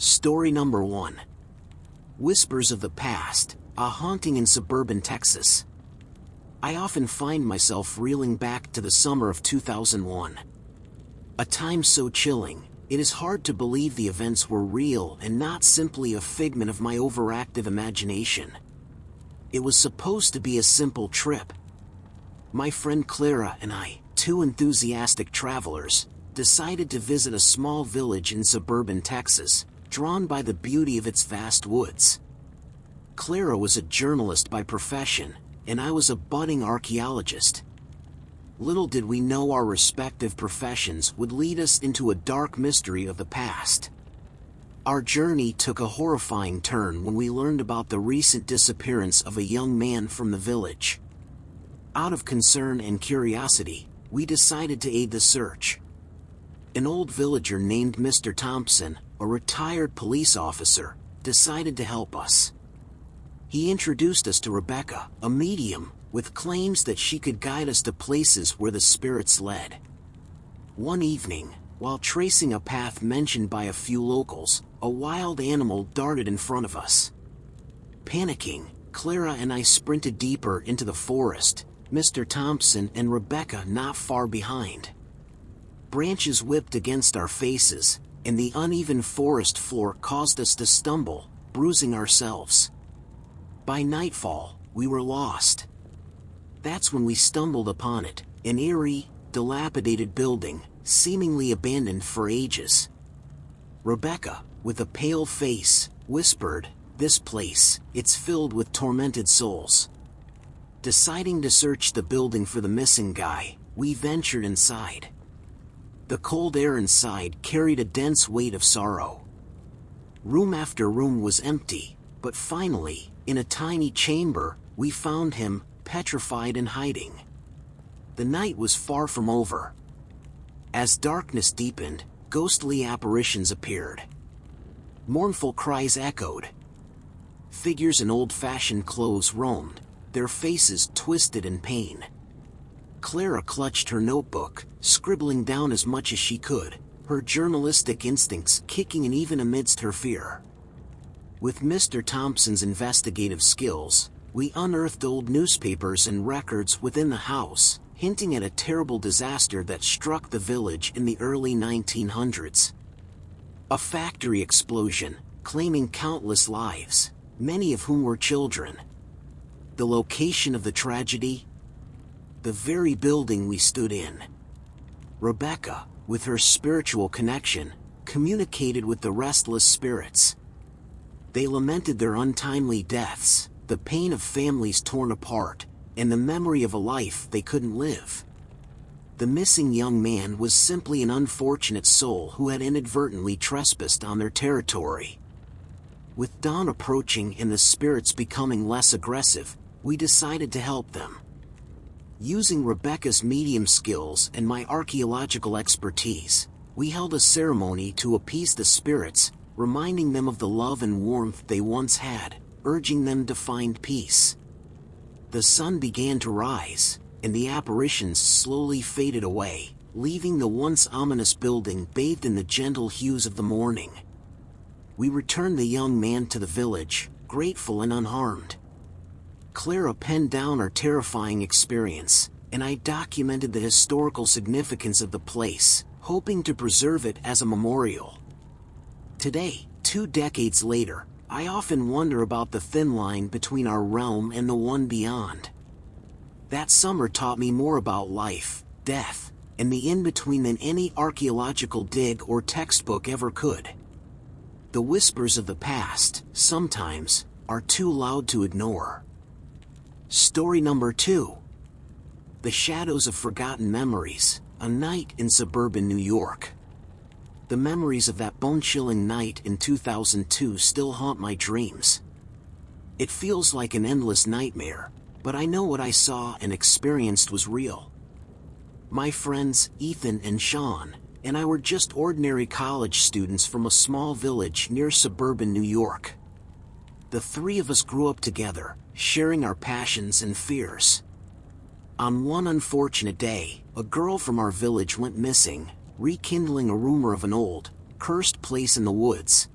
Story number 1. Whispers of the Past, a haunting in suburban Texas. I often find myself reeling back to the summer of 2001. A time so chilling, it is hard to believe the events were real and not simply a figment of my overactive imagination. It was supposed to be a simple trip. My friend Clara and I, two enthusiastic travelers, decided to visit a small village in suburban Texas, drawn by the beauty of its vast woods. Clara was a journalist by profession, and I was a budding archaeologist. Little did we know our respective professions would lead us into a dark mystery of the past. Our journey took a horrifying turn when we learned about the recent disappearance of a young man from the village. Out of concern and curiosity, we decided to aid the search. An old villager named Mr. Thompson, a retired police officer, decided to help us. He introduced us to Rebecca, a medium, with claims that she could guide us to places where the spirits led. One evening, while tracing a path mentioned by a few locals, a wild animal darted in front of us. Panicking, Clara and I sprinted deeper into the forest, Mr. Thompson and Rebecca not far behind. Branches whipped against our faces, and the uneven forest floor caused us to stumble, bruising ourselves. By nightfall, we were lost. That's when we stumbled upon it, an eerie, dilapidated building, seemingly abandoned for ages. Rebecca, with a pale face, whispered, "This place, it's filled with tormented souls." Deciding to search the building for the missing guy, we ventured inside. The cold air inside carried a dense weight of sorrow. Room after room was empty, but finally, in a tiny chamber, we found him, petrified and hiding. The night was far from over. As darkness deepened, ghostly apparitions appeared. Mournful cries echoed. Figures in old-fashioned clothes roamed, their faces twisted in pain. Clara clutched her notebook, scribbling down as much as she could, her journalistic instincts kicking in even amidst her fear. With Mr. Thompson's investigative skills, we unearthed old newspapers and records within the house, hinting at a terrible disaster that struck the village in the early 1900s. A factory explosion, claiming countless lives, many of whom were children. The location of the tragedy? The very building we stood in. Rebecca, with her spiritual connection, communicated with the restless spirits. They lamented their untimely deaths, the pain of families torn apart, and the memory of a life they couldn't live. The missing young man was simply an unfortunate soul who had inadvertently trespassed on their territory. With dawn approaching and the spirits becoming less aggressive, we decided to help them. Using Rebecca's medium skills and my archaeological expertise, we held a ceremony to appease the spirits, reminding them of the love and warmth they once had, urging them to find peace. The sun began to rise, and the apparitions slowly faded away, leaving the once ominous building bathed in the gentle hues of the morning. We returned the young man to the village, grateful and unharmed. Clara penned down our terrifying experience, and I documented the historical significance of the place, hoping to preserve it as a memorial. Today, 2 decades later, I often wonder about the thin line between our realm and the one beyond. That summer taught me more about life, death, and the in-between than any archaeological dig or textbook ever could. The whispers of the past, sometimes, are too loud to ignore. Story number 2. The Shadows of Forgotten Memories, a night in suburban New York. The memories of that bone-chilling night in 2002 still haunt my dreams. It feels like an endless nightmare, but I know what I saw and experienced was real. My friends, Ethan and Sean, and I were just ordinary college students from a small village near suburban New York. The 3 of us grew up together, sharing our passions and fears. On one unfortunate day, a girl from our village went missing, rekindling a rumor of an old, cursed place in the woods.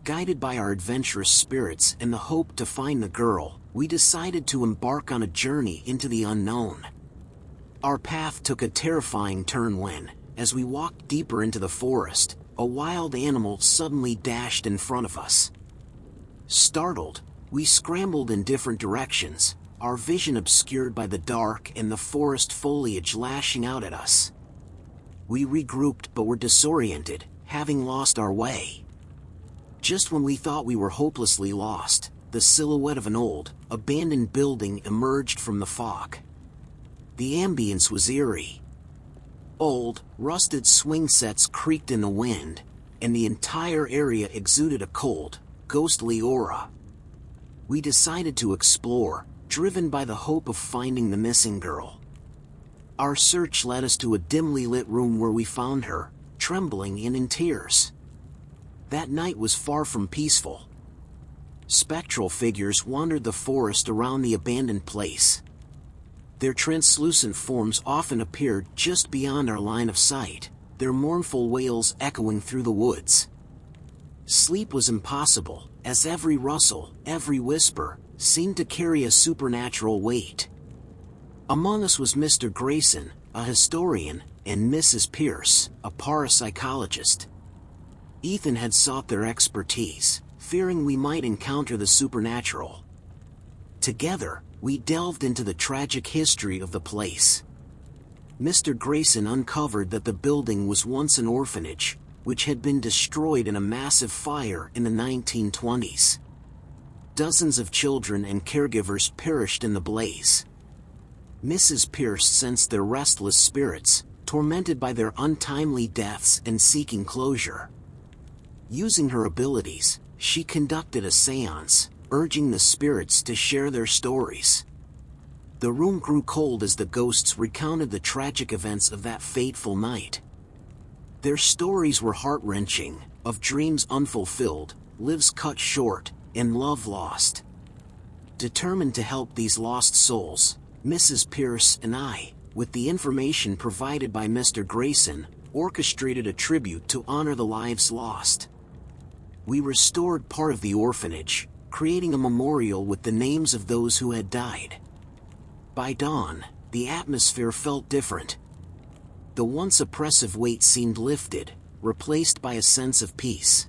Guided by our adventurous spirits and the hope to find the girl, we decided to embark on a journey into the unknown. Our path took a terrifying turn when, as we walked deeper into the forest, a wild animal suddenly dashed in front of us. Startled, we scrambled in different directions, our vision obscured by the dark and the forest foliage lashing out at us. We regrouped but were disoriented, having lost our way. Just when we thought we were hopelessly lost, the silhouette of an old, abandoned building emerged from the fog. The ambience was eerie. Old, rusted swing sets creaked in the wind, and the entire area exuded a cold, ghostly aura. We decided to explore, driven by the hope of finding the missing girl. Our search led us to a dimly lit room where we found her, trembling and in tears. That night was far from peaceful. Spectral figures wandered the forest around the abandoned place. Their translucent forms often appeared just beyond our line of sight, their mournful wails echoing through the woods. Sleep was impossible, as every rustle, every whisper, seemed to carry a supernatural weight. Among us was Mr. Grayson, a historian, and Mrs. Pierce, a parapsychologist. Ethan had sought their expertise, fearing we might encounter the supernatural. Together, we delved into the tragic history of the place. Mr. Grayson uncovered that the building was once an orphanage, which had been destroyed in a massive fire in the 1920s. Dozens of children and caregivers perished in the blaze. Mrs. Pierce sensed their restless spirits, tormented by their untimely deaths and seeking closure. Using her abilities, she conducted a séance, urging the spirits to share their stories. The room grew cold as the ghosts recounted the tragic events of that fateful night. Their stories were heart-wrenching, of dreams unfulfilled, lives cut short, and love lost. Determined to help these lost souls, Mrs. Pierce and I, with the information provided by Mr. Grayson, orchestrated a tribute to honor the lives lost. We restored part of the orphanage, creating a memorial with the names of those who had died. By dawn, the atmosphere felt different. The once oppressive weight seemed lifted, replaced by a sense of peace.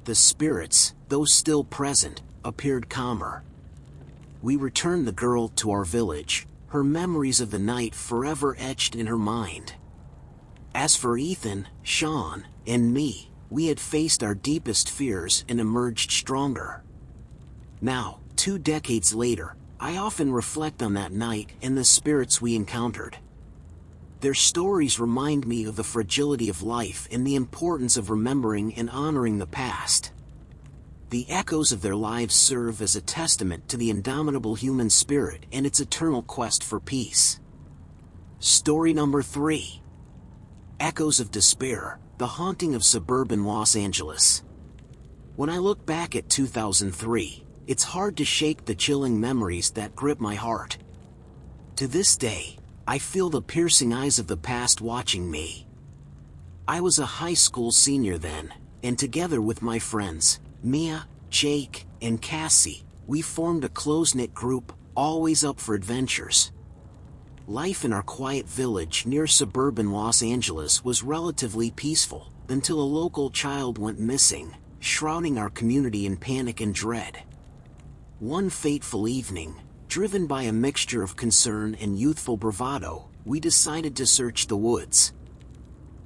The spirits, though still present, appeared calmer. We returned the girl to our village, her memories of the night forever etched in her mind. As for Ethan, Sean, and me, we had faced our deepest fears and emerged stronger. Now, 2 decades later, I often reflect on that night and the spirits we encountered. Their stories remind me of the fragility of life and the importance of remembering and honoring the past. The echoes of their lives serve as a testament to the indomitable human spirit and its eternal quest for peace. Story number 3. Echoes of Despair, the haunting of suburban Los Angeles. When I look back at 2003, it's hard to shake the chilling memories that grip my heart. To this day, I feel the piercing eyes of the past watching me. I was a high school senior then, and together with my friends, Mia, Jake, and Cassie, we formed a close-knit group, always up for adventures. Life in our quiet village near suburban Los Angeles was relatively peaceful, until a local child went missing, shrouding our community in panic and dread. One fateful evening, driven by a mixture of concern and youthful bravado, we decided to search the woods.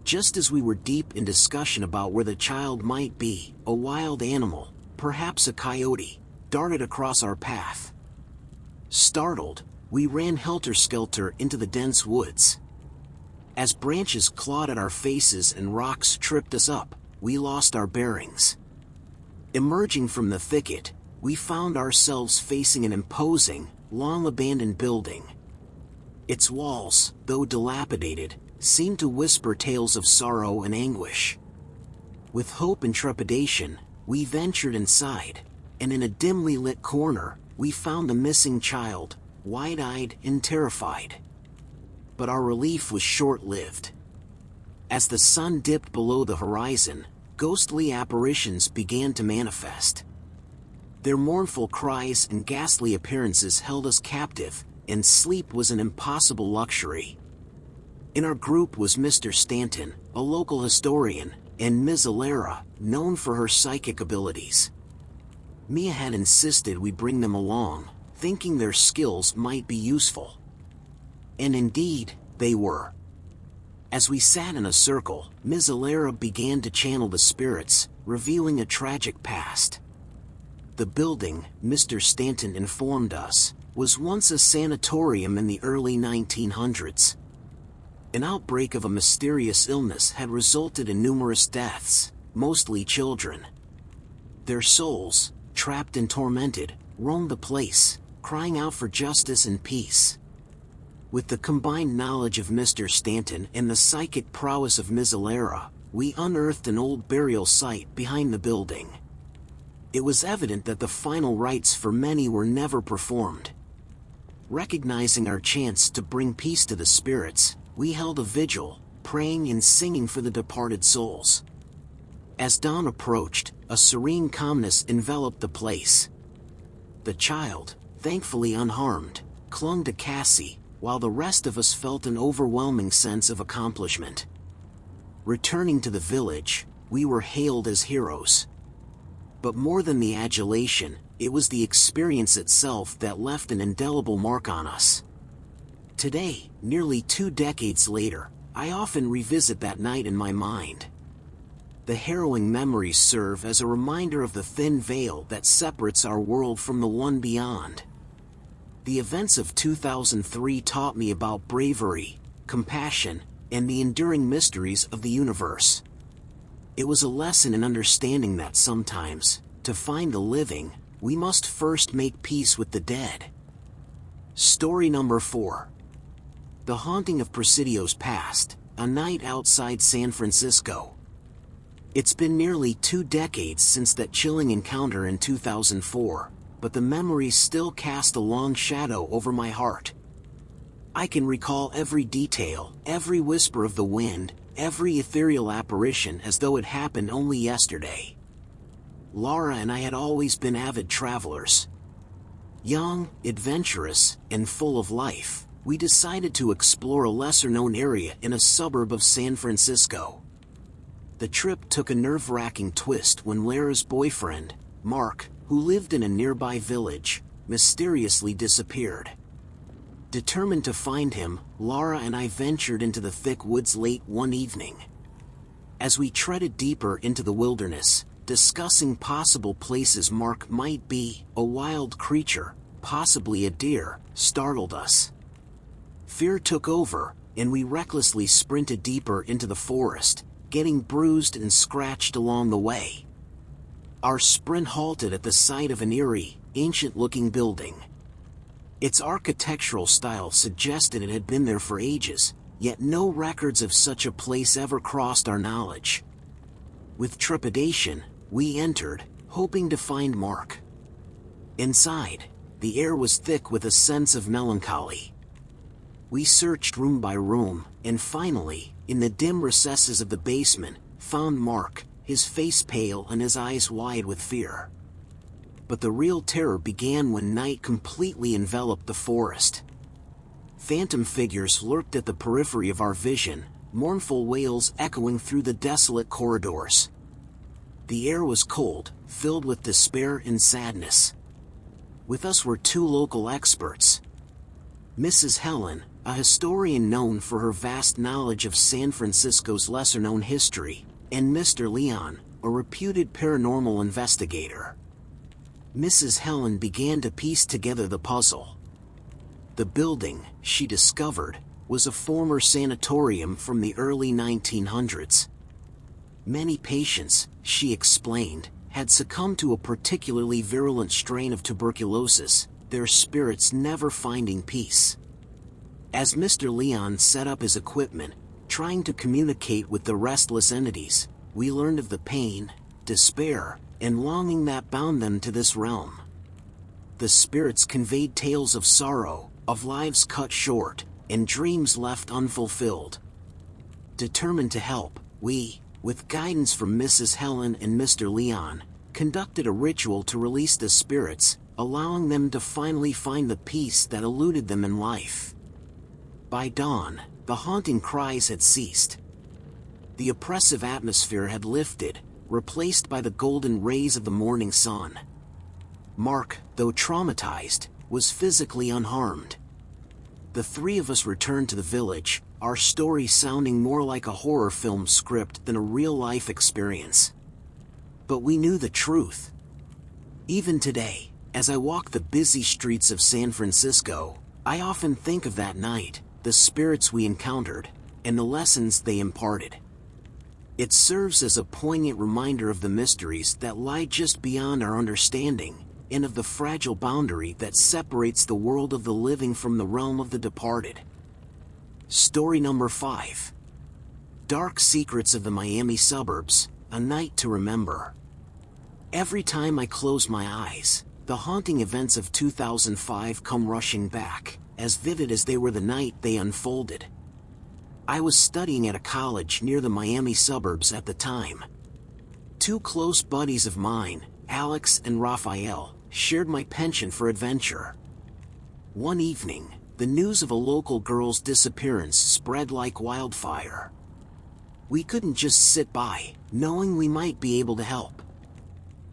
Just as we were deep in discussion about where the child might be, a wild animal, perhaps a coyote, darted across our path. Startled, we ran helter-skelter into the dense woods. As branches clawed at our faces and rocks tripped us up, we lost our bearings. Emerging from the thicket, we found ourselves facing an imposing, long-abandoned building. Its walls, though dilapidated, seemed to whisper tales of sorrow and anguish. With hope and trepidation, we ventured inside, and in a dimly lit corner, we found the missing child, wide-eyed and terrified. But our relief was short-lived. As the sun dipped below the horizon, ghostly apparitions began to manifest. Their mournful cries and ghastly appearances held us captive, and sleep was an impossible luxury. In our group was Mr. Stanton, a local historian, and Ms. Alara, known for her psychic abilities. Mia had insisted we bring them along, thinking their skills might be useful. And indeed, they were. As we sat in a circle, Ms. Alara began to channel the spirits, revealing a tragic past. The building, Mr. Stanton informed us, was once a sanatorium in the early 1900s. An outbreak of a mysterious illness had resulted in numerous deaths, mostly children. Their souls, trapped and tormented, roamed the place, crying out for justice and peace. With the combined knowledge of Mr. Stanton and the psychic prowess of Ms. Alara, we unearthed an old burial site behind the building. It was evident that the final rites for many were never performed. Recognizing our chance to bring peace to the spirits, we held a vigil, praying and singing for the departed souls. As dawn approached, a serene calmness enveloped the place. The child, thankfully unharmed, clung to Cassie, while the rest of us felt an overwhelming sense of accomplishment. Returning to the village, we were hailed as heroes. But more than the adulation, it was the experience itself that left an indelible mark on us. Today, nearly 2 decades later, I often revisit that night in my mind. The harrowing memories serve as a reminder of the thin veil that separates our world from the one beyond. The events of 2003 taught me about bravery, compassion, and the enduring mysteries of the universe. It was a lesson in understanding that sometimes, to find the living, we must first make peace with the dead. Story number 4. The Haunting of Presidio's Past, a Night Outside San Francisco. It's been nearly 2 decades since that chilling encounter in 2004, but the memories still cast a long shadow over my heart. I can recall every detail, every whisper of the wind, every ethereal apparition as though it happened only yesterday. Laura and I had always been avid travelers. Young, adventurous, and full of life, we decided to explore a lesser-known area in a suburb of San Francisco. The trip took a nerve-wracking twist when Lara's boyfriend, Mark, who lived in a nearby village, mysteriously disappeared. Determined to find him, Lara and I ventured into the thick woods late one evening. As we treaded deeper into the wilderness, discussing possible places Mark might be, a wild creature, possibly a deer, startled us. Fear took over, and we recklessly sprinted deeper into the forest, getting bruised and scratched along the way. Our sprint halted at the sight of an eerie, ancient-looking building. Its architectural style suggested it had been there for ages, yet no records of such a place ever crossed our knowledge. With trepidation, we entered, hoping to find Mark. Inside, the air was thick with a sense of melancholy. We searched room by room, and finally, in the dim recesses of the basement, found Mark, his face pale and his eyes wide with fear. But the real terror began when night completely enveloped the forest. Phantom figures lurked at the periphery of our vision, mournful wails echoing through the desolate corridors. The air was cold, filled with despair and sadness. With us were 2 local experts. Mrs. Helen, a historian known for her vast knowledge of San Francisco's lesser-known history, and Mr. Leon, a reputed paranormal investigator. Mrs. Helen began to piece together the puzzle. The building, she discovered, was a former sanatorium from the early 1900s. Many patients, she explained, had succumbed to a particularly virulent strain of tuberculosis, their spirits never finding peace. As Mr. Leon set up his equipment, trying to communicate with the restless entities, we learned of the pain, despair, and longing that bound them to this realm. The spirits conveyed tales of sorrow, of lives cut short, and dreams left unfulfilled. Determined to help, we with guidance from Mrs. Helen and Mr. Leon, conducted a ritual to release the spirits, allowing them to finally find the peace that eluded them in life. By dawn, the haunting cries had ceased. The oppressive atmosphere had lifted, replaced by the golden rays of the morning sun. Mark, though traumatized, was physically unharmed. The three of us returned to the village, our story sounding more like a horror film script than a real-life experience. But we knew the truth. Even today, as I walk the busy streets of San Francisco, I often think of that night, the spirits we encountered, and the lessons they imparted. It serves as a poignant reminder of the mysteries that lie just beyond our understanding, and of the fragile boundary that separates the world of the living from the realm of the departed. Story number 5. Dark Secrets of the Miami Suburbs, a Night to Remember. Every time I close my eyes, the haunting events of 2005 come rushing back, as vivid as they were the night they unfolded. I was studying at a college near the Miami suburbs at the time. Two close buddies of mine, Alex and Raphael, shared my penchant for adventure. One evening, the news of a local girl's disappearance spread like wildfire. We couldn't just sit by, knowing we might be able to help.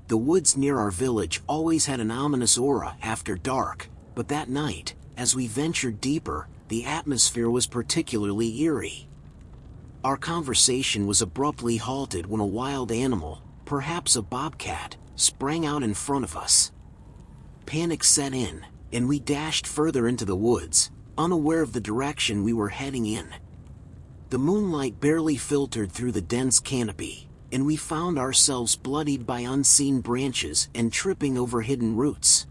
The woods near our village always had an ominous aura after dark, but that night, as we ventured deeper, the atmosphere was particularly eerie. Our conversation was abruptly halted when a wild animal, perhaps a bobcat, sprang out in front of us. Panic set in, and we dashed further into the woods, unaware of the direction we were heading in. The moonlight barely filtered through the dense canopy, and we found ourselves bloodied by unseen branches and tripping over hidden roots.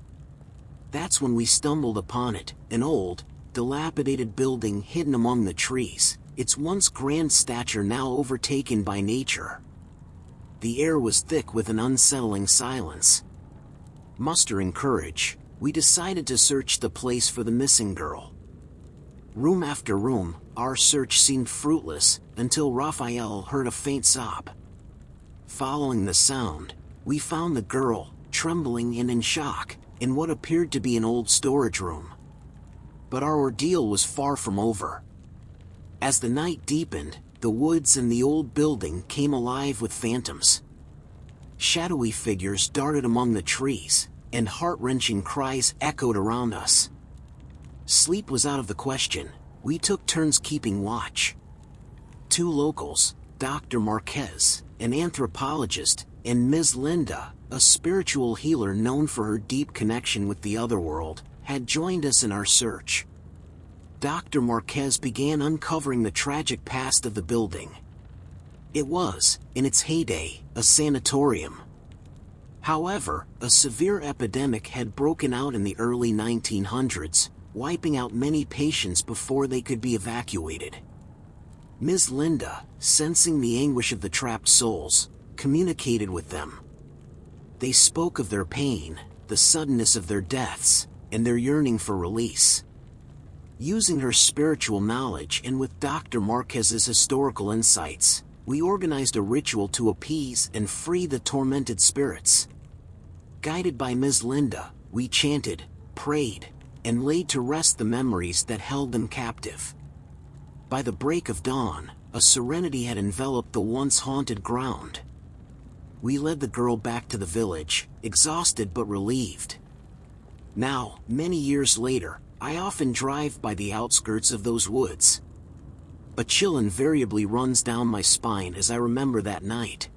That's when we stumbled upon it, an old, dilapidated building hidden among the trees, its once grand stature now overtaken by nature. The air was thick with an unsettling silence. Mustering courage, we decided to search the place for the missing girl. Room after room, our search seemed fruitless, until Raphael heard a faint sob. Following the sound, we found the girl, trembling and in shock, in what appeared to be an old storage room. But our ordeal was far from over. As the night deepened, the woods and the old building came alive with phantoms. Shadowy figures darted among the trees, and heart-wrenching cries echoed around us. Sleep was out of the question. We took turns keeping watch. Two locals, Dr. Marquez, an anthropologist, and Ms. Linda, a spiritual healer known for her deep connection with the otherworld, had joined us in our search. Dr. Marquez began uncovering the tragic past of the building. It was, in its heyday, a sanatorium. However, a severe epidemic had broken out in the early 1900s, wiping out many patients before they could be evacuated. Ms. Linda, sensing the anguish of the trapped souls, communicated with them. They spoke of their pain, the suddenness of their deaths, and their yearning for release. Using her spiritual knowledge and with Dr. Marquez's historical insights, we organized a ritual to appease and free the tormented spirits. Guided by Ms. Linda, we chanted, prayed, and laid to rest the memories that held them captive. By the break of dawn, a serenity had enveloped the once haunted ground. We led the girl back to the village, exhausted but relieved. Now, many years later, I often drive by the outskirts of those woods. A chill invariably runs down my spine as I remember that night.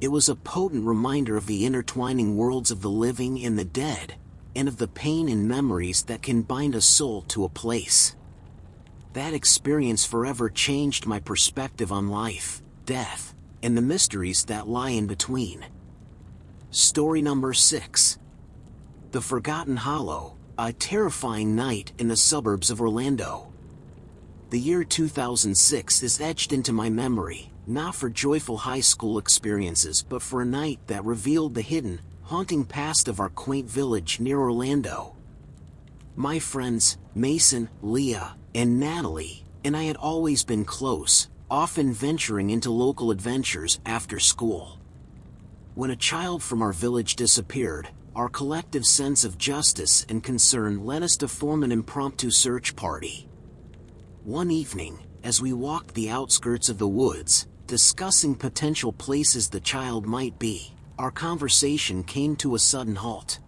It was a potent reminder of the intertwining worlds of the living and the dead, and of the pain and memories that can bind a soul to a place. That experience forever changed my perspective on life, death, and the mysteries that lie in between. Story number 6. The Forgotten Hollow, a terrifying night in the suburbs of Orlando. The year 2006 is etched into my memory, not for joyful high school experiences but for a night that revealed the hidden, haunting past of our quaint village near Orlando. My friends, Mason, Leah, and Natalie, and I had always been close, often venturing into local adventures after school. When a child from our village disappeared, our collective sense of justice and concern led us to form an impromptu search party. One evening, as we walked the outskirts of the woods, discussing potential places the child might be, our conversation came to a sudden halt.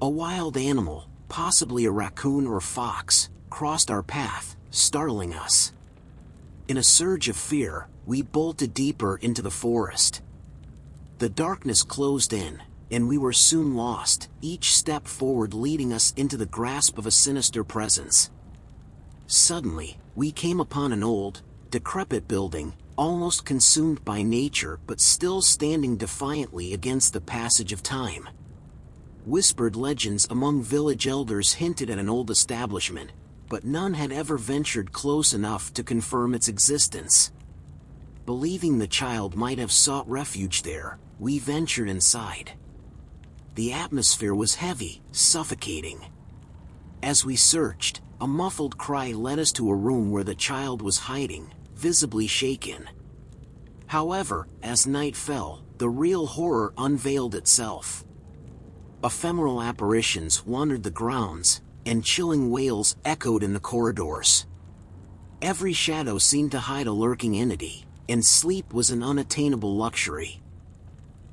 A wild animal, possibly a raccoon or fox, crossed our path, startling us. In a surge of fear, we bolted deeper into the forest. The darkness closed in, and we were soon lost, each step forward leading us into the grasp of a sinister presence. Suddenly, we came upon an old, decrepit building, almost consumed by nature but still standing defiantly against the passage of time. Whispered legends among village elders hinted at an old establishment, but none had ever ventured close enough to confirm its existence. Believing the child might have sought refuge there, we ventured inside. The atmosphere was heavy, suffocating. As we searched, a muffled cry led us to a room where the child was hiding, visibly shaken. However, as night fell, the real horror unveiled itself. Ephemeral apparitions wandered the grounds, and chilling wails echoed in the corridors. Every shadow seemed to hide a lurking entity, and sleep was an unattainable luxury.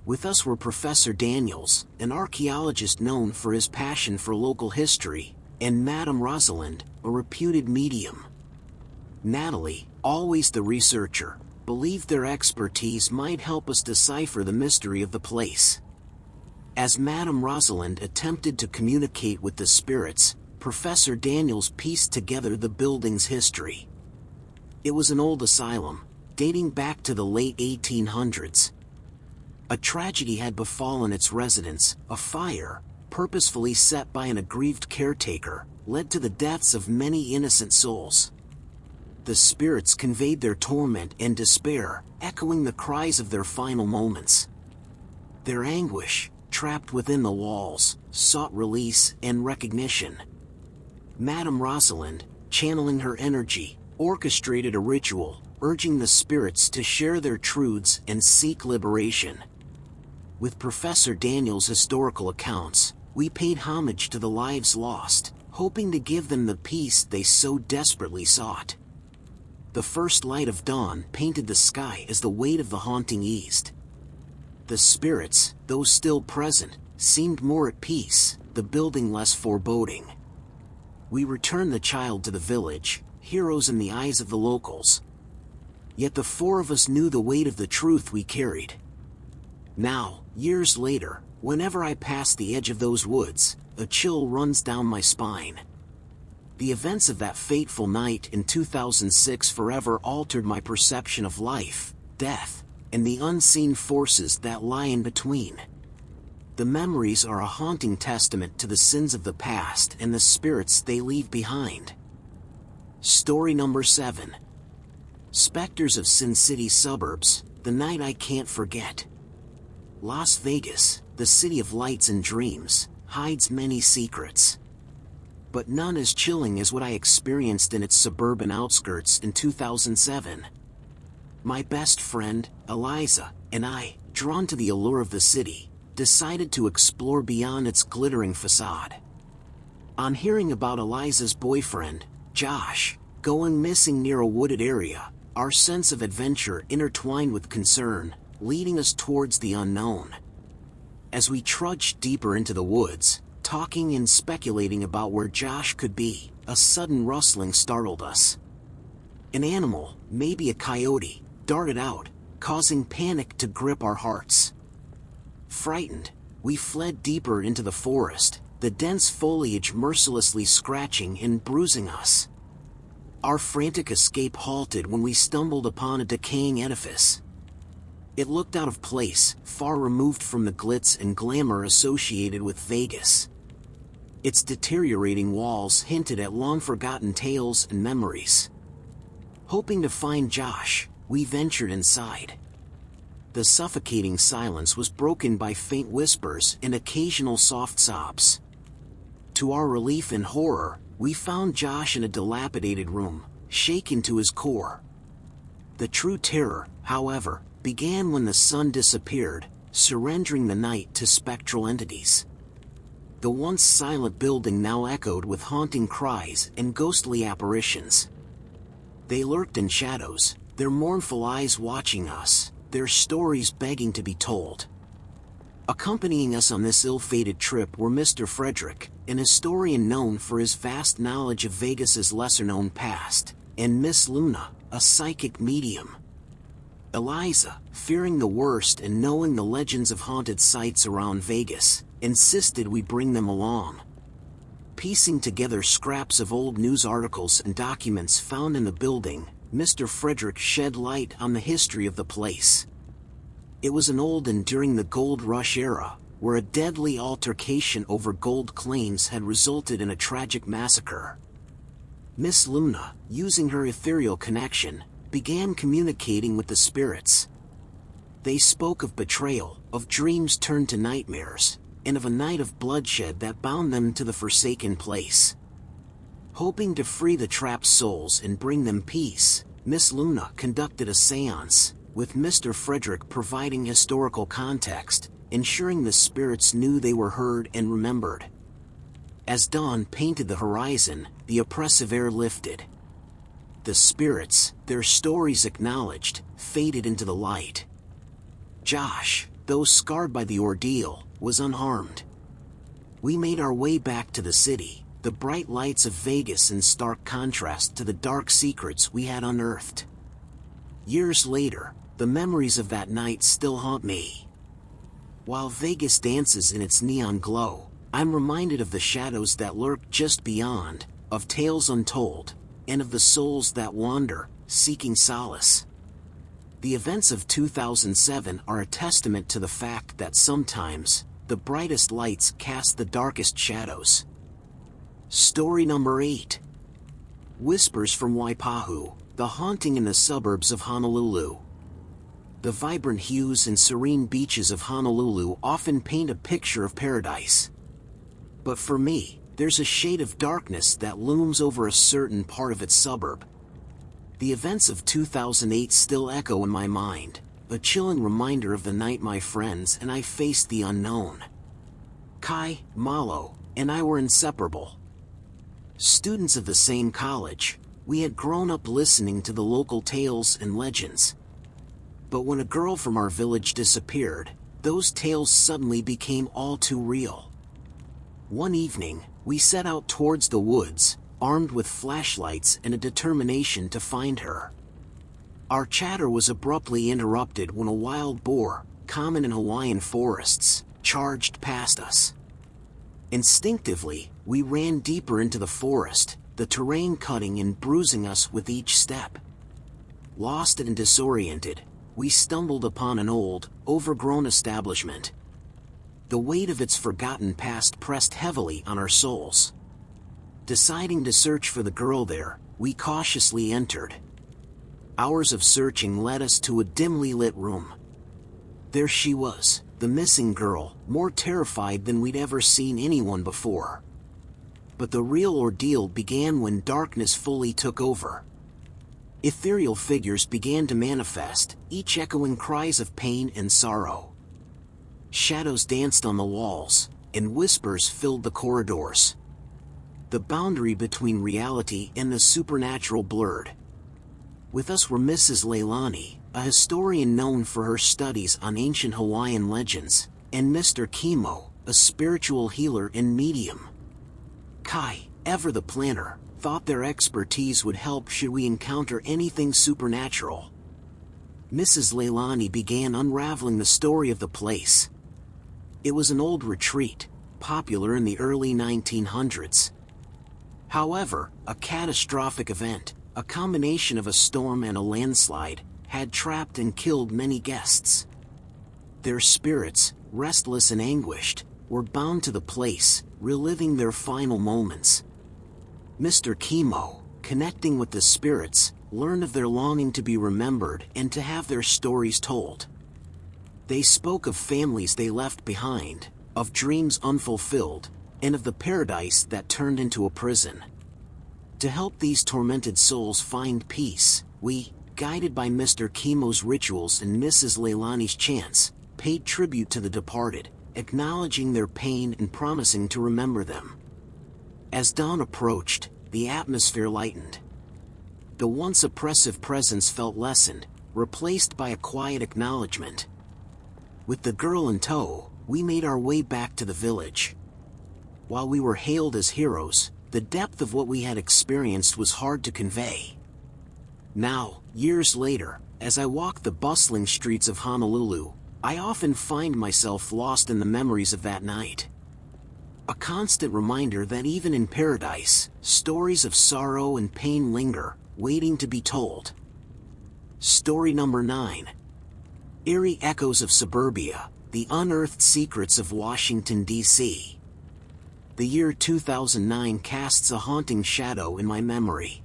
With us were Professor Daniels, an archaeologist known for his passion for local history, and Madame Rosalind, a reputed medium. Natalie, always the researcher, believed their expertise might help us decipher the mystery of the place. As Madame Rosalind attempted to communicate with the spirits, Professor Daniels pieced together the building's history. It was an old asylum, dating back to the late 1800s. A tragedy had befallen its residents. A fire, purposefully set by an aggrieved caretaker, led to the deaths of many innocent souls. The spirits conveyed their torment and despair, echoing the cries of their final moments. Their anguish, trapped within the walls, sought release and recognition. Madame Rosalind, channeling her energy, orchestrated a ritual, urging the spirits to share their truths and seek liberation. With Professor Daniels' historical accounts, we paid homage to the lives lost, hoping to give them the peace they so desperately sought. The first light of dawn painted the sky as the weight of the haunting eased. The spirits, though still present, seemed more at peace, the building less foreboding. We returned the child to the village, heroes in the eyes of the locals. Yet the four of us knew the weight of the truth we carried. Now, years later, whenever I pass the edge of those woods, a chill runs down my spine. The events of that fateful night in 2006 forever altered my perception of life, death, and the unseen forces that lie in between. The memories are a haunting testament to the sins of the past and the spirits they leave behind. Story number 7. Specters of Sin City suburbs, the night I can't forget. Las Vegas, the city of lights and dreams, hides many secrets. But none as chilling as what I experienced in its suburban outskirts in 2007. My best friend, Eliza, and I, drawn to the allure of the city, decided to explore beyond its glittering facade. On hearing about Eliza's boyfriend, Josh, going missing near a wooded area, our sense of adventure intertwined with concern, leading us towards the unknown. As we trudged deeper into the woods, talking and speculating about where Josh could be, a sudden rustling startled us. An animal, maybe a coyote, darted out, causing panic to grip our hearts. Frightened, we fled deeper into the forest, the dense foliage mercilessly scratching and bruising us. Our frantic escape halted when we stumbled upon a decaying edifice. It looked out of place, far removed from the glitz and glamour associated with Vegas. Its deteriorating walls hinted at long-forgotten tales and memories. Hoping to find Josh, we ventured inside. The suffocating silence was broken by faint whispers and occasional soft sobs. To our relief and horror, we found Josh in a dilapidated room, shaken to his core. The true terror, however, began when the sun disappeared, surrendering the night to spectral entities. The once silent building now echoed with haunting cries and ghostly apparitions. They lurked in shadows, their mournful eyes watching us, their stories begging to be told. Accompanying us on this ill-fated trip were Mr. Frederick, an historian known for his vast knowledge of Vegas's lesser-known past, and Miss Luna, a psychic medium. Eliza, fearing the worst and knowing the legends of haunted sites around Vegas, insisted we bring them along. Piecing together scraps of old news articles and documents found in the building, Mr. Frederick shed light on the history of the place. It was an old and during the gold rush era, where a deadly altercation over gold claims had resulted in a tragic massacre. Miss Luna, using her ethereal connection, began communicating with the spirits. They spoke of betrayal, of dreams turned to nightmares, and of a night of bloodshed that bound them to the forsaken place. Hoping to free the trapped souls and bring them peace, Miss Luna conducted a séance, with Mr. Frederick providing historical context, ensuring the spirits knew they were heard and remembered. As dawn painted the horizon, the oppressive air lifted. The spirits, their stories acknowledged, faded into the light. Josh, though scarred by the ordeal, was unharmed. We made our way back to the city, the bright lights of Vegas in stark contrast to the dark secrets we had unearthed. Years later, the memories of that night still haunt me. While Vegas dances in its neon glow, I'm reminded of the shadows that lurk just beyond, of tales untold, and of the souls that wander, seeking solace. The events of 2007 are a testament to the fact that sometimes, the brightest lights cast the darkest shadows. Story number 8. Whispers from Waipahu, the haunting in the suburbs of Honolulu. The vibrant hues and serene beaches of Honolulu often paint a picture of paradise. But for me, there's a shade of darkness that looms over a certain part of its suburb. The events of 2008 still echo in my mind, a chilling reminder of the night my friends and I faced the unknown. Kai, Malo, and I were inseparable. Students of the same college, we had grown up listening to the local tales and legends. But when a girl from our village disappeared, those tales suddenly became all too real. One evening, we set out towards the woods, armed with flashlights and a determination to find her. Our chatter was abruptly interrupted when a wild boar, common in Hawaiian forests, charged past us. Instinctively, we ran deeper into the forest, the terrain cutting and bruising us with each step. Lost and disoriented, we stumbled upon an old, overgrown establishment. The weight of its forgotten past pressed heavily on our souls. Deciding to search for the girl there, we cautiously entered. Hours of searching led us to a dimly lit room. There she was, the missing girl, more terrified than we'd ever seen anyone before. But the real ordeal began when darkness fully took over. Ethereal figures began to manifest, each echoing cries of pain and sorrow. Shadows danced on the walls, and whispers filled the corridors. The boundary between reality and the supernatural blurred. With us were Mrs. Leilani, a historian known for her studies on ancient Hawaiian legends, and Mr. Kimo, a spiritual healer and medium. Kai, ever the planner, thought their expertise would help should we encounter anything supernatural. Mrs. Leilani began unraveling the story of the place. It was an old retreat, popular in the early 1900s. However, a catastrophic event, a combination of a storm and a landslide, had trapped and killed many guests. Their spirits, restless and anguished, were bound to the place, reliving their final moments. Mr. Kimo, connecting with the spirits, learned of their longing to be remembered and to have their stories told. They spoke of families they left behind, of dreams unfulfilled, and of the paradise that turned into a prison. To help these tormented souls find peace, we, guided by Mr. Chemo's rituals and Mrs. Leilani's chants, paid tribute to the departed, acknowledging their pain and promising to remember them. As dawn approached, the atmosphere lightened. The once oppressive presence felt lessened, replaced by a quiet acknowledgement. With the girl in tow, we made our way back to the village. While we were hailed as heroes, the depth of what we had experienced was hard to convey. Now, years later, as I walk the bustling streets of Honolulu, I often find myself lost in the memories of that night. A constant reminder that even in paradise, stories of sorrow and pain linger, waiting to be told. Story number 9. Eerie Echoes of Suburbia, The Unearthed Secrets of Washington, D.C. The year 2009 casts a haunting shadow in my memory.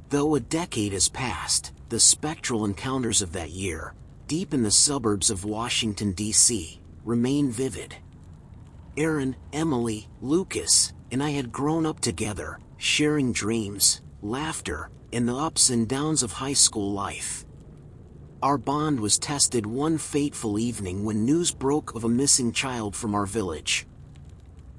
Though a decade has passed, the spectral encounters of that year, deep in the suburbs of Washington, D.C., remain vivid. Aaron, Emily, Lucas, and I had grown up together, sharing dreams, laughter, and the ups and downs of high school life. Our bond was tested one fateful evening when news broke of a missing child from our village.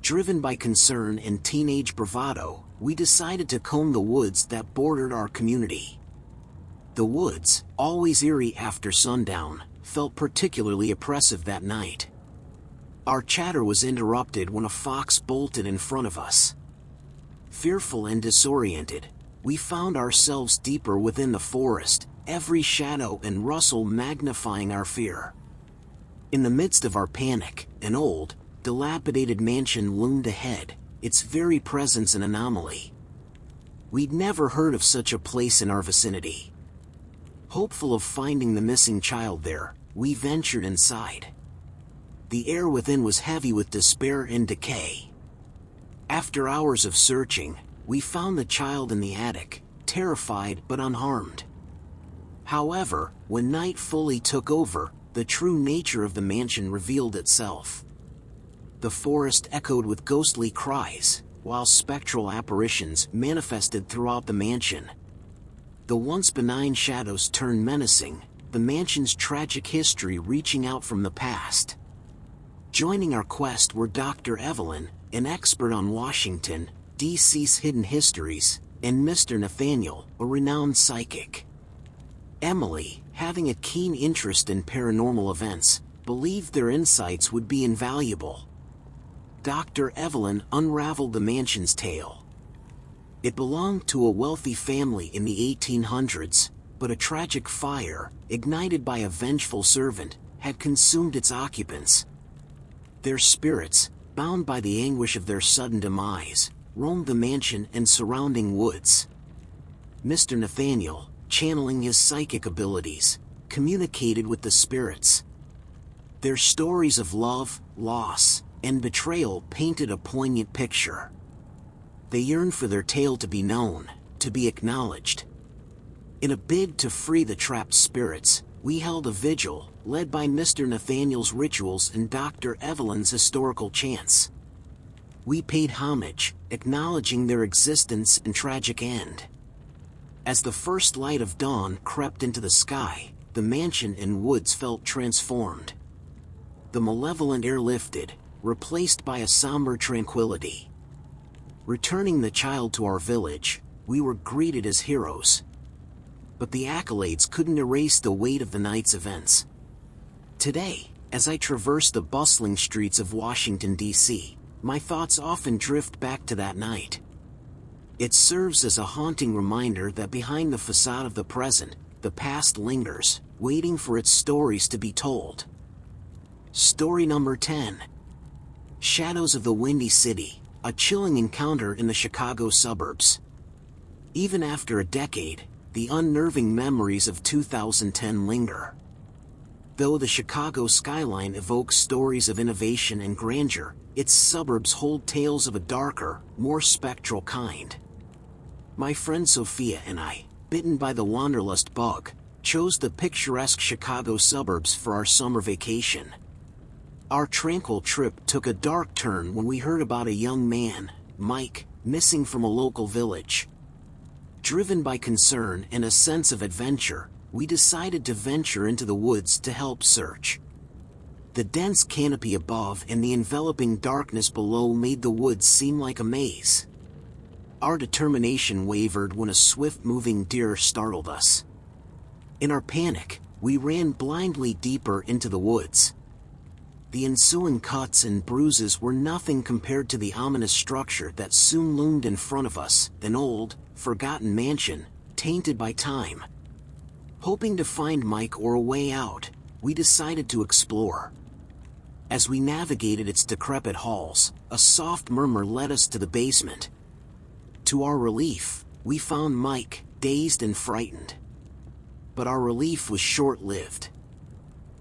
Driven by concern and teenage bravado, we decided to comb the woods that bordered our community. The woods, always eerie after sundown, felt particularly oppressive that night. Our chatter was interrupted when a fox bolted in front of us. Fearful and disoriented, we found ourselves deeper within the forest, every shadow and rustle magnifying our fear. In the midst of our panic, an old, dilapidated mansion loomed ahead, its very presence an anomaly. We'd never heard of such a place in our vicinity. Hopeful of finding the missing child there, we ventured inside. The air within was heavy with despair and decay. After hours of searching, we found the child in the attic, terrified but unharmed. However, when night fully took over, the true nature of the mansion revealed itself. The forest echoed with ghostly cries, while spectral apparitions manifested throughout the mansion. The once benign shadows turned menacing, the mansion's tragic history reaching out from the past. Joining our quest were Dr. Evelyn, an expert on Washington, D.C.'s hidden histories, and Mr. Nathaniel, a renowned psychic. Emily, having a keen interest in paranormal events, believed their insights would be invaluable. Dr. Evelyn unraveled the mansion's tale. It belonged to a wealthy family in the 1800s, but a tragic fire, ignited by a vengeful servant, had consumed its occupants. Their spirits, bound by the anguish of their sudden demise, roamed the mansion and surrounding woods. Mr. Nathaniel, channeling his psychic abilities, communicated with the spirits. Their stories of love, loss, and betrayal painted a poignant picture. They yearned for their tale to be known, to be acknowledged. In a bid to free the trapped spirits, we held a vigil, led by Mr. Nathaniel's rituals and Dr. Evelyn's historical chants. We paid homage, acknowledging their existence and tragic end. As the first light of dawn crept into the sky, the mansion and woods felt transformed. The malevolent air lifted, replaced by a somber tranquility. Returning the child to our village, we were greeted as heroes. But the accolades couldn't erase the weight of the night's events. Today, as I traverse the bustling streets of Washington, D.C., my thoughts often drift back to that night. It serves as a haunting reminder that behind the facade of the present, the past lingers, waiting for its stories to be told. Story number 10. Shadows of the Windy City, a chilling encounter in the Chicago suburbs. Even after a decade, the unnerving memories of 2010 linger. Though the Chicago skyline evokes stories of innovation and grandeur, its suburbs hold tales of a darker, more spectral kind. My friend Sophia and I, bitten by the wanderlust bug, chose the picturesque Chicago suburbs for our summer vacation. Our tranquil trip took a dark turn when we heard about a young man, Mike, missing from a local village. Driven by concern and a sense of adventure, we decided to venture into the woods to help search. The dense canopy above and the enveloping darkness below made the woods seem like a maze. Our determination wavered when a swift-moving deer startled us. In our panic, we ran blindly deeper into the woods. The ensuing cuts and bruises were nothing compared to the ominous structure that soon loomed in front of us, an old, forgotten mansion, tainted by time. Hoping to find Mike or a way out, we decided to explore. As we navigated its decrepit halls, a soft murmur led us to the basement. To our relief, we found Mike, dazed and frightened. But our relief was short-lived.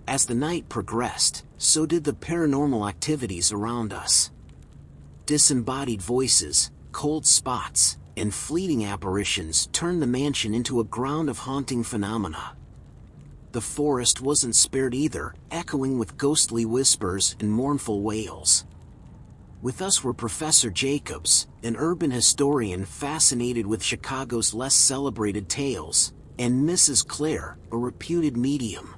As the night progressed, so did the paranormal activities around us. Disembodied voices, cold spots, and fleeting apparitions turned the mansion into a ground of haunting phenomena. The forest wasn't spared either, echoing with ghostly whispers and mournful wails. With us were Professor Jacobs, an urban historian fascinated with Chicago's less celebrated tales, and Mrs. Claire, a reputed medium.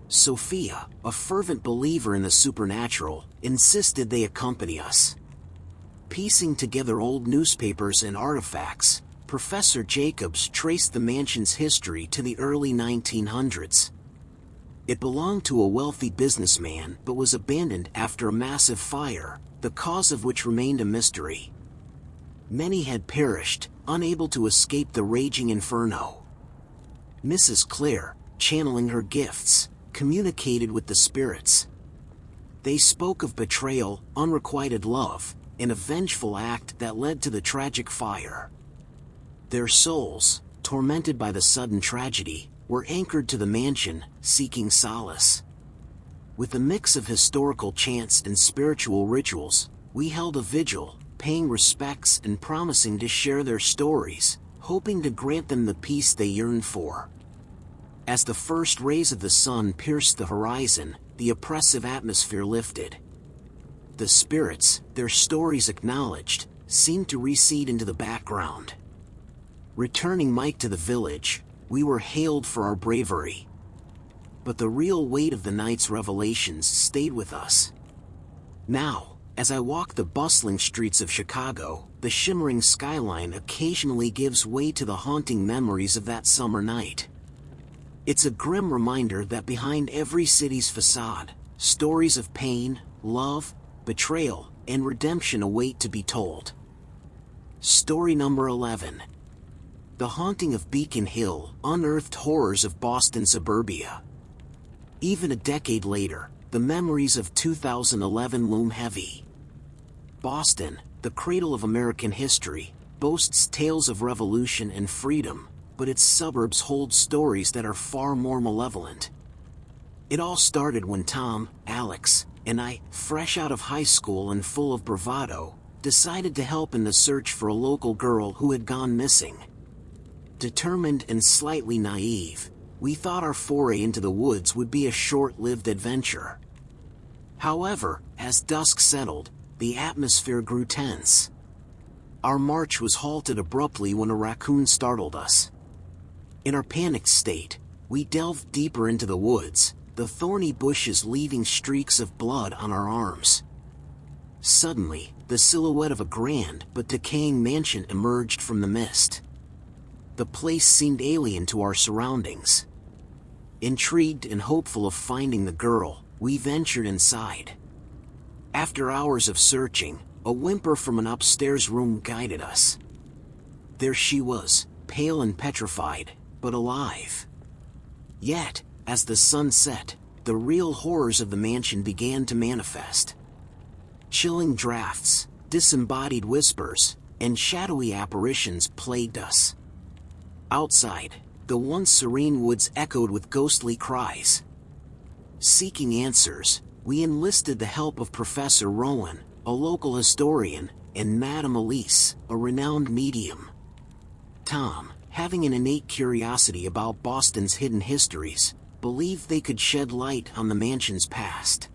Sophia, a fervent believer in the supernatural, insisted they accompany us. Piecing together old newspapers and artifacts, Professor Jacobs traced the mansion's history to the early 1900s. It belonged to a wealthy businessman but was abandoned after a massive fire, the cause of which remained a mystery. Many had perished, unable to escape the raging inferno. Mrs. Claire, channeling her gifts, communicated with the spirits. They spoke of betrayal, unrequited love, and a vengeful act that led to the tragic fire. Their souls, tormented by the sudden tragedy, were anchored to the mansion, seeking solace. With a mix of historical chants and spiritual rituals, we held a vigil, paying respects and promising to share their stories, hoping to grant them the peace they yearned for. As the first rays of the sun pierced the horizon, the oppressive atmosphere lifted. The spirits, their stories acknowledged, seemed to recede into the background. Returning Mike to the village, we were hailed for our bravery. But the real weight of the night's revelations stayed with us. Now, as I walk the bustling streets of Chicago, the shimmering skyline occasionally gives way to the haunting memories of that summer night. It's a grim reminder that behind every city's facade, stories of pain, love, betrayal, and redemption await to be told. Story number 11. The Haunting of Beacon Hill, Unearthed Horrors of Boston Suburbia. Even a decade later, the memories of 2011 loom heavy. Boston, the cradle of American history, boasts tales of revolution and freedom, but its suburbs hold stories that are far more malevolent. It all started when Tom, Alex, and I, fresh out of high school and full of bravado, decided to help in the search for a local girl who had gone missing. Determined and slightly naive, we thought our foray into the woods would be a short-lived adventure. However, as dusk settled, the atmosphere grew tense. Our march was halted abruptly when a raccoon startled us. In our panicked state, we delved deeper into the woods, the thorny bushes leaving streaks of blood on our arms. Suddenly, the silhouette of a grand but decaying mansion emerged from the mist. The place seemed alien to our surroundings. Intrigued and hopeful of finding the girl, we ventured inside. After hours of searching, a whimper from an upstairs room guided us. There she was, pale and petrified, but alive. Yet, as the sun set, the real horrors of the mansion began to manifest. Chilling drafts, disembodied whispers, and shadowy apparitions plagued us. Outside, the once serene woods echoed with ghostly cries. Seeking answers, we enlisted the help of Professor Rowan, a local historian, and Madame Elise, a renowned medium. Tom, having an innate curiosity about Boston's hidden histories, believed they could shed light on the mansion's past.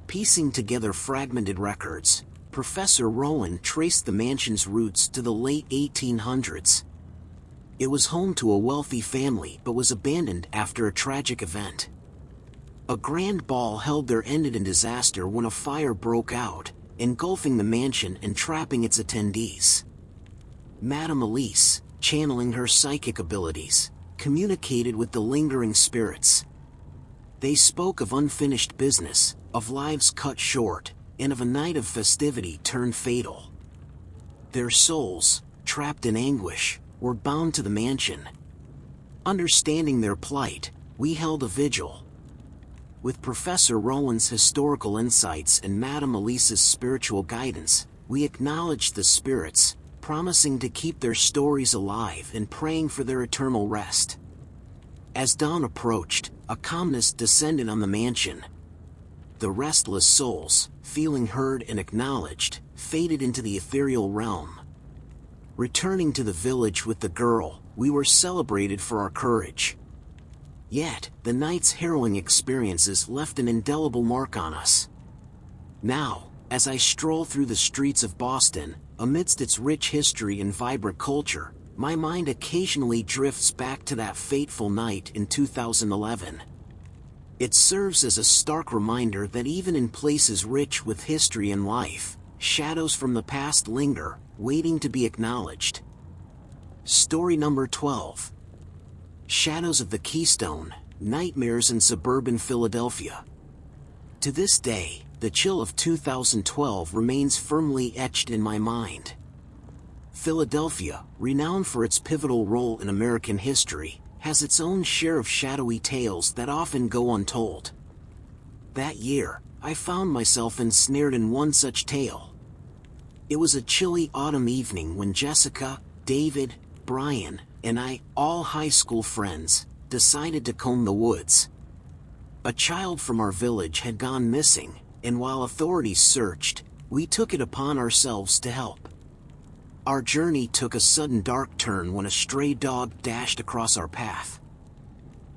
Piecing together fragmented records, Professor Rowan traced the mansion's roots to the late 1800s. It was home to a wealthy family but was abandoned after a tragic event. A grand ball held there ended in disaster when a fire broke out, engulfing the mansion and trapping its attendees. Madame Elise, channeling her psychic abilities, communicated with the lingering spirits. They spoke of unfinished business, of lives cut short, and of a night of festivity turned fatal. Their souls, trapped in anguish, were bound to the mansion. Understanding their plight, we held a vigil. With Professor Rowan's historical insights and Madame Elise's spiritual guidance, we acknowledged the spirits, promising to keep their stories alive and praying for their eternal rest. As dawn approached, a calmness descended on the mansion. The restless souls, feeling heard and acknowledged, faded into the ethereal realm. Returning to the village with the girl, we were celebrated for our courage. Yet, the night's harrowing experiences left an indelible mark on us. Now, as I stroll through the streets of Boston, amidst its rich history and vibrant culture, my mind occasionally drifts back to that fateful night in 2011. It serves as a stark reminder that even in places rich with history and life, shadows from the past linger, waiting to be acknowledged. Story number 12. Shadows of the Keystone, Nightmares in Suburban Philadelphia. To this day, the chill of 2012 remains firmly etched in my mind. Philadelphia, renowned for its pivotal role in American history, has its own share of shadowy tales that often go untold. That year, I found myself ensnared in one such tale. It was a chilly autumn evening when Jessica, David, Brian, and I, all high school friends, decided to comb the woods. A child from our village had gone missing, and while authorities searched, we took it upon ourselves to help. Our journey took a sudden dark turn when a stray dog dashed across our path.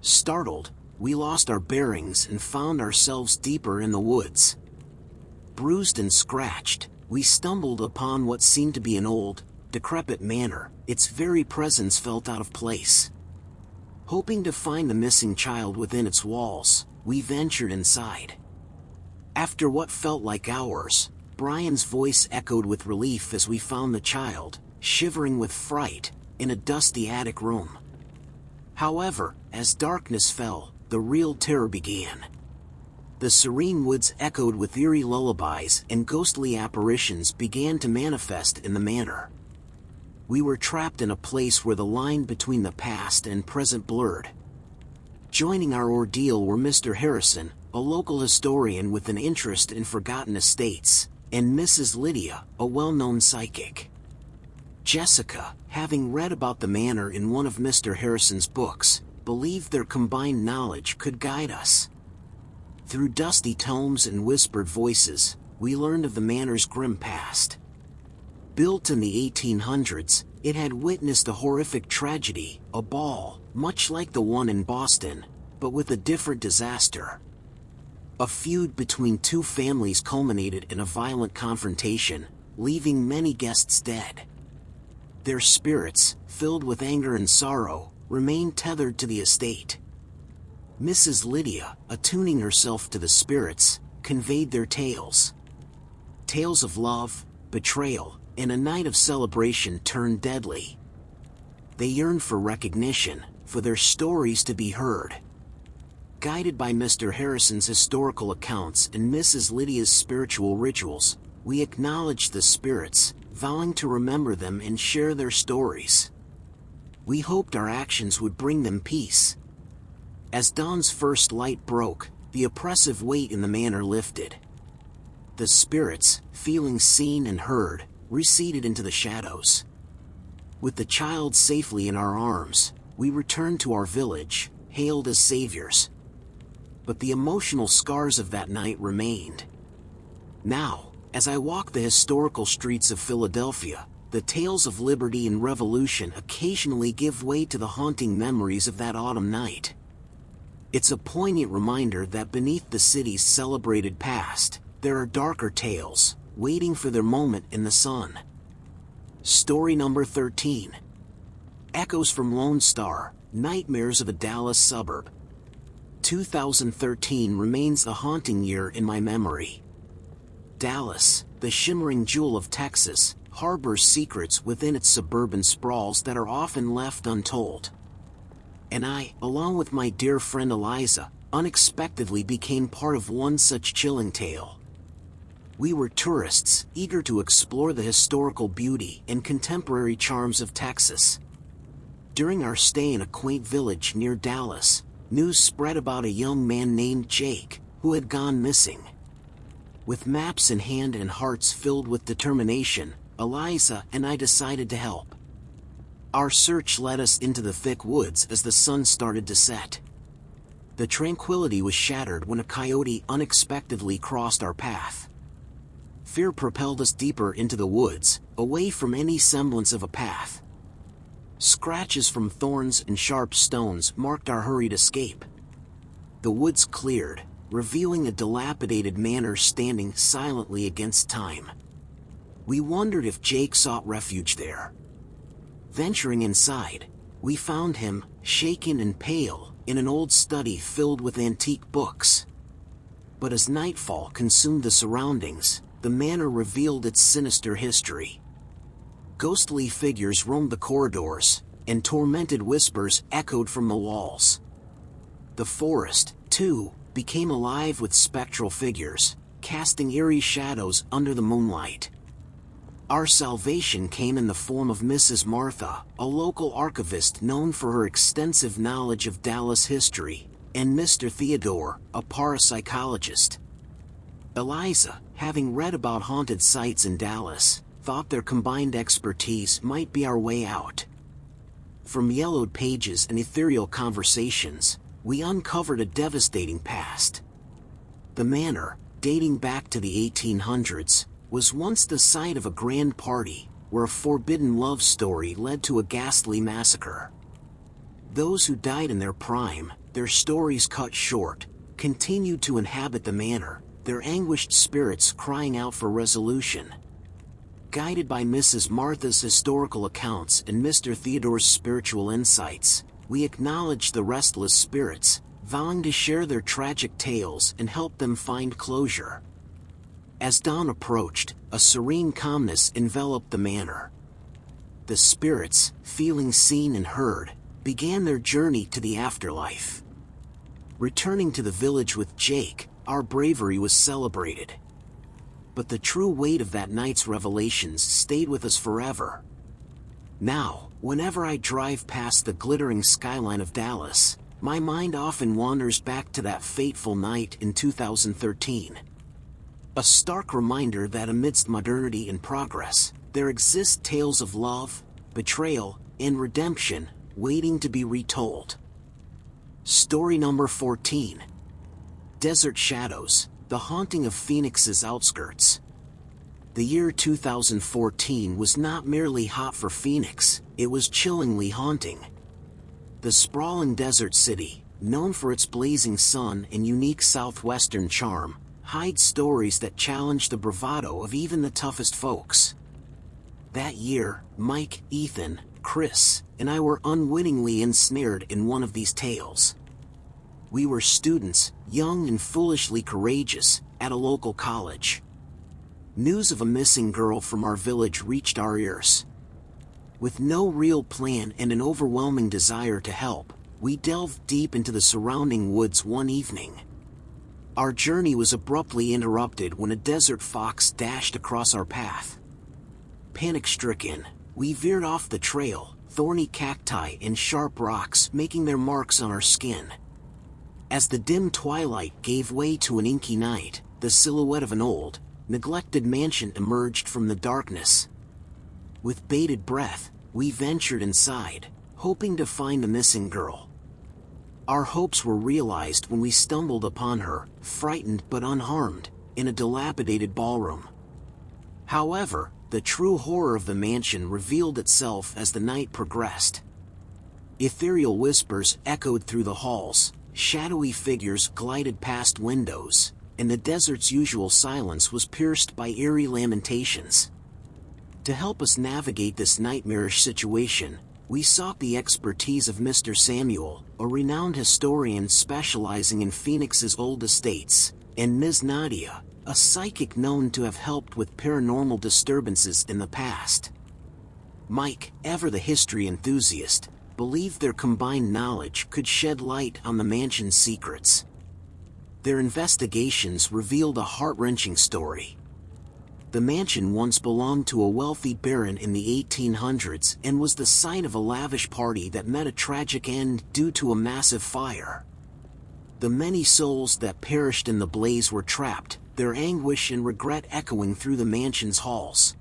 Startled, we lost our bearings and found ourselves deeper in the woods. Bruised and scratched, we stumbled upon what seemed to be an old, decrepit manor, its very presence felt out of place. Hoping to find the missing child within its walls, we ventured inside. After what felt like hours, Brian's voice echoed with relief as we found the child, shivering with fright, in a dusty attic room. However, as darkness fell, the real terror began. The serene woods echoed with eerie lullabies and ghostly apparitions began to manifest in the manor. We were trapped in a place where the line between the past and present blurred. Joining our ordeal were Mr. Harrison, a local historian with an interest in forgotten estates, and Mrs. Lydia, a well-known psychic. Jessica, having read about the manor in one of Mr. Harrison's books, believed their combined knowledge could guide us. Through dusty tomes and whispered voices, we learned of the manor's grim past. Built in the 1800s, it had witnessed a horrific tragedy, a ball, much like the one in Boston, but with a different disaster. A feud between two families culminated in a violent confrontation, leaving many guests dead. Their spirits, filled with anger and sorrow, remained tethered to the estate. Mrs. Lydia, attuning herself to the spirits, conveyed their tales. Tales of love, betrayal, and a night of celebration turned deadly. They yearned for recognition, for their stories to be heard. Guided by Mr. Harrison's historical accounts and Mrs. Lydia's spiritual rituals, we acknowledged the spirits, vowing to remember them and share their stories. We hoped our actions would bring them peace. As dawn's first light broke, the oppressive weight in the manor lifted. The spirits, feeling seen and heard, receded into the shadows. With the child safely in our arms, we returned to our village, hailed as saviors. But the emotional scars of that night remained. Now, as I walk the historical streets of Philadelphia, the tales of liberty and revolution occasionally give way to the haunting memories of that autumn night. It's a poignant reminder that beneath the city's celebrated past, there are darker tales, waiting for their moment in the sun. Story number 13. Echoes from Lone Star, Nightmares of a Dallas Suburb. 2013 remains a haunting year in my memory. Dallas, the shimmering jewel of Texas, harbors secrets within its suburban sprawls that are often left untold. And I, along with my dear friend Eliza, unexpectedly became part of one such chilling tale. We were tourists, eager to explore the historical beauty and contemporary charms of Texas. During our stay in a quaint village near Dallas, news spread about a young man named Jake, who had gone missing. With maps in hand and hearts filled with determination, Eliza and I decided to help. Our search led us into the thick woods as the sun started to set. The tranquility was shattered when a coyote unexpectedly crossed our path. Fear propelled us deeper into the woods, away from any semblance of a path. Scratches from thorns and sharp stones marked our hurried escape. The woods cleared, revealing a dilapidated manor standing silently against time. We wondered if Jake sought refuge there. Venturing inside, we found him, shaken and pale, in an old study filled with antique books. But as nightfall consumed the surroundings, the manor revealed its sinister history. Ghostly figures roamed the corridors, and tormented whispers echoed from the walls. The forest, too, became alive with spectral figures, casting eerie shadows under the moonlight. Our salvation came in the form of Mrs. Martha, a local archivist known for her extensive knowledge of Dallas history, and Mr. Theodore, a parapsychologist. Eliza, having read about haunted sites in Dallas, thought their combined expertise might be our way out. From yellowed pages and ethereal conversations, we uncovered a devastating past. The manor, dating back to the 1800s, was once the site of a grand party, where a forbidden love story led to a ghastly massacre. Those who died in their prime, their stories cut short, continued to inhabit the manor, their anguished spirits crying out for resolution. Guided by Mrs. Martha's historical accounts and Mr. Theodore's spiritual insights, we acknowledged the restless spirits, vowing to share their tragic tales and help them find closure. As dawn approached, a serene calmness enveloped the manor. The spirits, feeling seen and heard, began their journey to the afterlife. Returning to the village with Jake, our bravery was celebrated. But the true weight of that night's revelations stayed with us forever. Now, whenever I drive past the glittering skyline of Dallas, my mind often wanders back to that fateful night in 2013. A stark reminder that amidst modernity and progress, there exist tales of love, betrayal, and redemption, waiting to be retold. Story number 14. Desert Shadows, the haunting of Phoenix's outskirts. The year 2014 was not merely hot for Phoenix, it was chillingly haunting. The sprawling desert city, known for its blazing sun and unique southwestern charm, hides stories that challenge the bravado of even the toughest folks. That year, Mike, Ethan, Chris, and I were unwittingly ensnared in one of these tales. We were students, young and foolishly courageous, at a local college. News of a missing girl from our village reached our ears. With no real plan and an overwhelming desire to help, we delved deep into the surrounding woods one evening. Our journey was abruptly interrupted when a desert fox dashed across our path. Panic-stricken, we veered off the trail, thorny cacti and sharp rocks making their marks on our skin. As the dim twilight gave way to an inky night, the silhouette of an old, neglected mansion emerged from the darkness. With bated breath, we ventured inside, hoping to find the missing girl. Our hopes were realized when we stumbled upon her, frightened but unharmed, in a dilapidated ballroom. However, the true horror of the mansion revealed itself as the night progressed. Ethereal whispers echoed through the halls, shadowy figures glided past windows, and the desert's usual silence was pierced by eerie lamentations. To help us navigate this nightmarish situation, We sought the expertise of Mr. Samuel, a renowned historian specializing in Phoenix's old estates, and Ms. Nadia, a psychic known to have helped with paranormal disturbances in the past. Mike, ever the history enthusiast, believed their combined knowledge could shed light on the mansion's secrets. Their investigations revealed a heart-wrenching story. The mansion once belonged to a wealthy baron in the 1800s and was the site of a lavish party that met a tragic end due to a massive fire. The many souls that perished in the blaze were trapped, their anguish and regret echoing through the mansion's halls.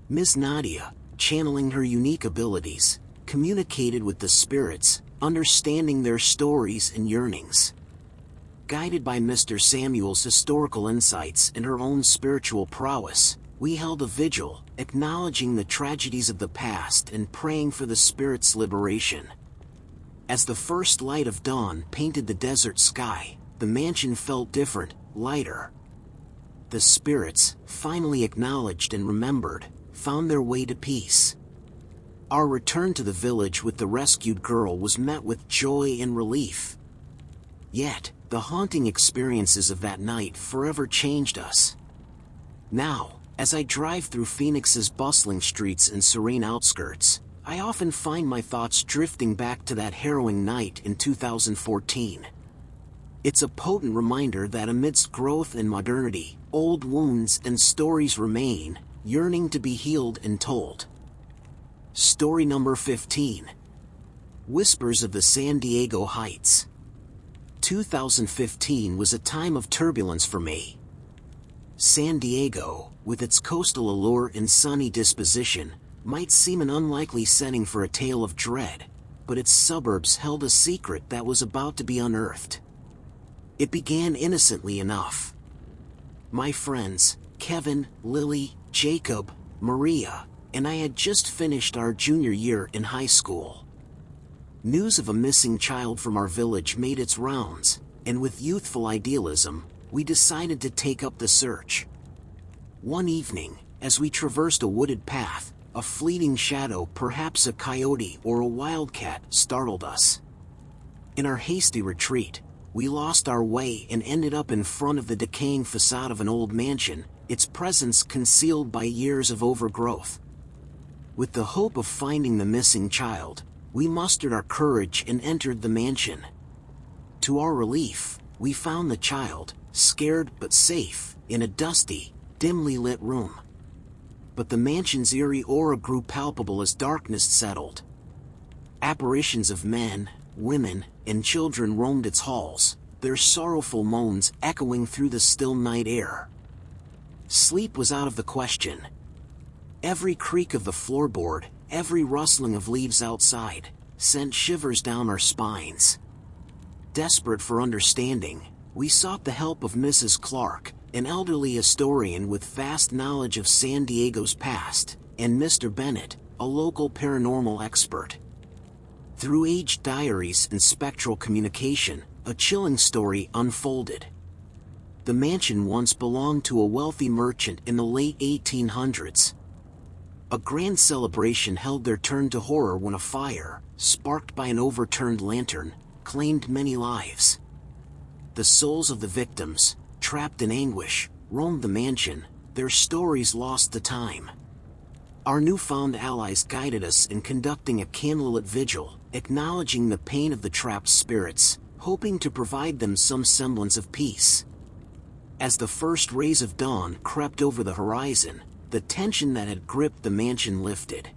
Ms. Nadia, channeling her unique abilities, communicated with the spirits, understanding their stories and yearnings. Guided by Mr. Samuel's historical insights and her own spiritual prowess, we held a vigil, acknowledging the tragedies of the past and praying for the spirit's liberation. As the first light of dawn painted the desert sky, the mansion felt different, lighter. The spirits, finally acknowledged and remembered, found their way to peace. Our return to the village with the rescued girl was met with joy and relief. Yet, the haunting experiences of that night forever changed us. Now, as I drive through Phoenix's bustling streets and serene outskirts, I often find my thoughts drifting back to that harrowing night in 2014. It's a potent reminder that amidst growth and modernity, old wounds and stories remain, yearning to be healed and told. Story number 15. Whispers of the San Diego Heights. 2015 was a time of turbulence for me. San Diego, with its coastal allure and sunny disposition, might seem an unlikely setting for a tale of dread, but its suburbs held a secret that was about to be unearthed. It began innocently enough. My friends, Kevin, Lily, Jacob, Maria, and I had just finished our junior year in high school. News of a missing child from our village made its rounds, and with youthful idealism, we decided to take up the search. One evening, as we traversed a wooded path, a fleeting shadow, perhaps a coyote or a wildcat, startled us. In our hasty retreat, we lost our way and ended up in front of the decaying facade of an old mansion, its presence concealed by years of overgrowth. With the hope of finding the missing child, we mustered our courage and entered the mansion. To our relief, we found the child, scared but safe, in a dusty, dimly lit room. But the mansion's eerie aura grew palpable as darkness settled. Apparitions of men, women, and children roamed its halls, their sorrowful moans echoing through the still night air. Sleep was out of the question. Every creak of the floorboard, every rustling of leaves outside, sent shivers down our spines. Desperate for understanding, we sought the help of Mrs. Clark, an elderly historian with vast knowledge of San Diego's past, and Mr. Bennett, a local paranormal expert. Through aged diaries and spectral communication, a chilling story unfolded. The mansion once belonged to a wealthy merchant in the late 1800s. A grand celebration held their turn to horror when a fire, sparked by an overturned lantern, claimed many lives. The souls of the victims, trapped in anguish, roamed the mansion, their stories lost to time. Our newfound allies guided us in conducting a candlelit vigil, acknowledging the pain of the trapped spirits, hoping to provide them some semblance of peace. As the first rays of dawn crept over the horizon, the tension that had gripped the mansion lifted.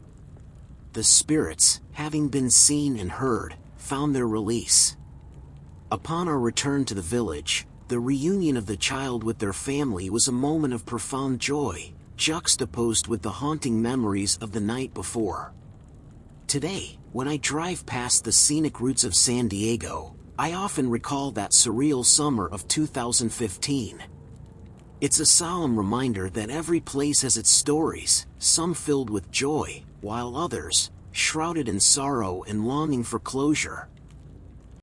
The spirits, having been seen and heard, found their release. Upon our return to the village, the reunion of the child with their family was a moment of profound joy, juxtaposed with the haunting memories of the night before. Today, when I drive past the scenic routes of San Diego, I often recall that surreal summer of 2015. It's a solemn reminder that every place has its stories, some filled with joy, while others, shrouded in sorrow and longing for closure.